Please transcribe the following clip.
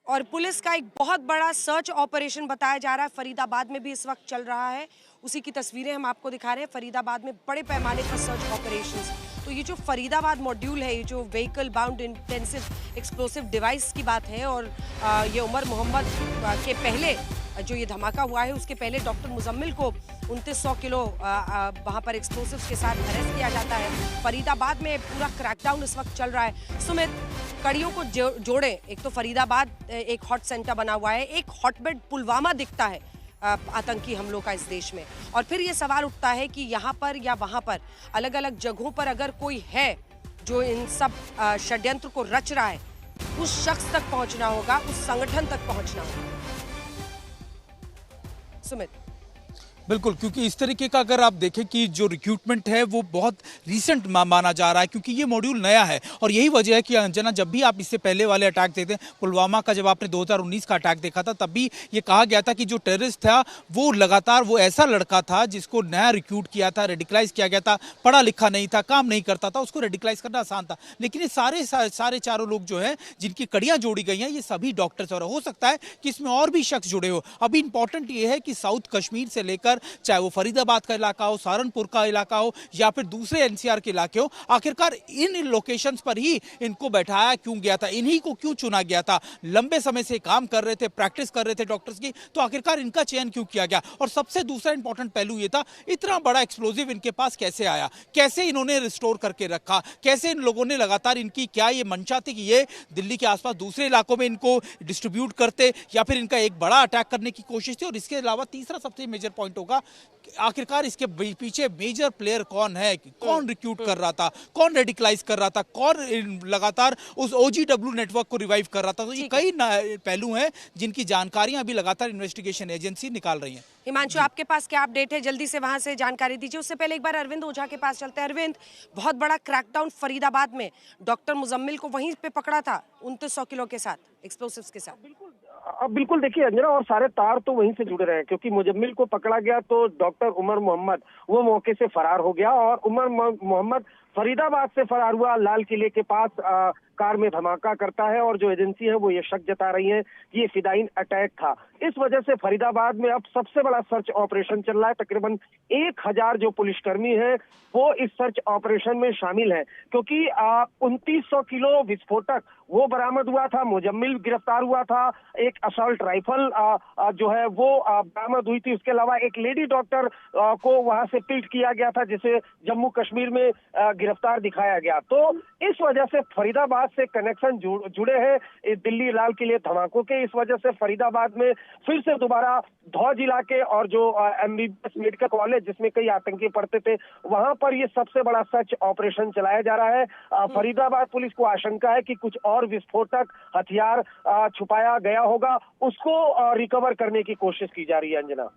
और पुलिस का एक बहुत बड़ा सर्च ऑपरेशन बताया जा रहा है, फरीदाबाद में भी इस वक्त चल रहा है। उसी की तस्वीरें हम आपको दिखा रहे हैं। फरीदाबाद में बड़े पैमाने पर सर्च ऑपरेशंस। तो ये जो फरीदाबाद मॉड्यूल है, ये जो vehicle bound intensive explosive device की बात है, और ये उमर मोहम्मद के पहले जो ये धमाका हुआ है उसके पहले डॉक्टर मुजम्मिल को 2900 किलो वहाँ पर एक्सप्लोसिव्स के साथ अरेस्ट किया जाता है। फरीदाबाद में पूरा क्रैकडाउन इस वक्त चल रहा है। सुमित, कड़ियों को जोड़े, एक तो फरीदाबाद एक हॉट सेंटर बना हुआ है, एक हॉटबेड पुलवामा दिखता है आतंकी हमलों का इस देश में, और फिर ये सवाल उठता है कि यहाँ पर या वहाँ पर अलग अलग जगहों पर अगर कोई है जो इन सब षड्यंत्र को रच रहा है, उस शख्स तक पहुंचना होगा, उस संगठन तक पहुंचना होगा। सुमित, बिल्कुल, क्योंकि इस तरीके का अगर आप देखें कि जो रिक्रूटमेंट है वो बहुत रीसेंट माना जा रहा है, क्योंकि ये मॉड्यूल नया है। और यही वजह है कि अंजना, जब भी आप इससे पहले वाले अटैक देखते हैं, पुलवामा का जब आपने 2019 का अटैक देखा था, तब भी ये कहा गया था कि जो टेररिस्ट था वो लगातार वो ऐसा लड़का था जिसको नया रिक्रूट किया था, रेडिकलाइज किया गया था, पढ़ा लिखा नहीं था, काम नहीं करता था, उसको रेडिकलाइज करना आसान था। लेकिन ये सारे चारों लोग जो है जिनकी कड़ियां जोड़ी गई हैं, ये सभी डॉक्टर्स, और हो सकता है कि इसमें और भी शख्स जुड़े हो। अभी इंपॉर्टेंट ये है कि साउथ कश्मीर से लेकर चाहे वो फरीदाबाद का इलाका हो, सहारनपुर का इलाका हो, या फिर दूसरे एनसीआर के इलाके हो, आखिरकार इन लोकेशंस पर ही इनको बैठाया क्यों गया था, इन्हीं को क्यों चुना गया था? लंबे समय से काम कर रहे थे, प्रैक्टिस कर रहे थे डॉक्टर्स की, तो आखिरकार इनका चयन क्यों किया गया? और सबसे दूसरा इंपॉर्टेंट पहलू ये था, इतना बड़ा एक्सप्लोजिव इनके पास कैसे आया, कैसे इन्होंने रिस्टोर करके रखा, कैसे इन लोगों ने लगातार, इनकी क्या ये मंशा थी कि ये दिल्ली के आसपास दूसरे इलाकों में इनको डिस्ट्रीब्यूट करते, या फिर इनका एक बड़ा अटैक करने की कोशिश थी? और इसके अलावा तीसरा सबसे मेजर पॉइंट होगा, आखिरकार इसके पीछे मेजर प्लेयर कौन है, कौन रिक्रूट कर रहा था, कौन रेडिकलाइज कर रहा था, कौन लगातार उस ओजीडब्ल्यू नेटवर्क को रिवाइव कर रहा था? तो ये कई पहलू हैं जिनकी जानकारियां अभी लगातार इन्वेस्टिगेशन एजेंसी निकाल रही हैं। हिमांशु, आपके पास क्या अपडेट है? जल्दी से वहां से जानकारी दीजिए। उससे पहले एक बार अरविंद ओझा के पास चलते हैं। अरविंद, बहुत बड़ा क्रैकडाउन फरीदाबाद में, डॉक्टर मुजम्मिल को वहीं पे पकड़ा था 2900 किलो के साथ, एक्सप्लोसिव्स के साथ। बिल्कुल, देखिए अंजना, और सारे तार तो वहीं से जुड़े रहे, क्योंकि मुजम्मिल को पकड़ा गया तो डॉक्टर उमर मोहम्मद वो मौके से फरार हो गया, और उमर मोहम्मद फरीदाबाद से फरार हुआ, लाल किले के पास कार में धमाका करता है, और जो एजेंसी है वो ये शक जता रही है कि ये फिदाइन अटैक था। इस वजह से फरीदाबाद में अब सबसे बड़ा सर्च ऑपरेशन चल रहा है। तकरीबन 1000 जो पुलिसकर्मी है वो इस सर्च ऑपरेशन में शामिल है, क्योंकि 2900 किलो विस्फोटक वो बरामद हुआ था, मुजम्मिल गिरफ्तार हुआ था, एक असॉल्ट राइफल जो है वो बरामद हुई थी। उसके अलावा एक लेडी डॉक्टर को वहां से पिल्ट किया गया था, जिसे जम्मू कश्मीर में गिरफ्तार दिखाया गया। तो इस वजह से फरीदाबाद से कनेक्शन जुड़े हैं दिल्ली लाल किले धमाकों के। इस वजह से फरीदाबाद में फिर से दोबारा धौज इलाके और जो एमबीबीएस मेडिकल कॉलेज जिसमें कई आतंकी पढ़ते थे, वहां पर ये सबसे बड़ा सर्च ऑपरेशन चलाया जा रहा है। फरीदाबाद पुलिस को आशंका है कि कुछ और विस्फोटक हथियार छुपाया गया होगा, उसको रिकवर करने की कोशिश की जा रही है। अंजना,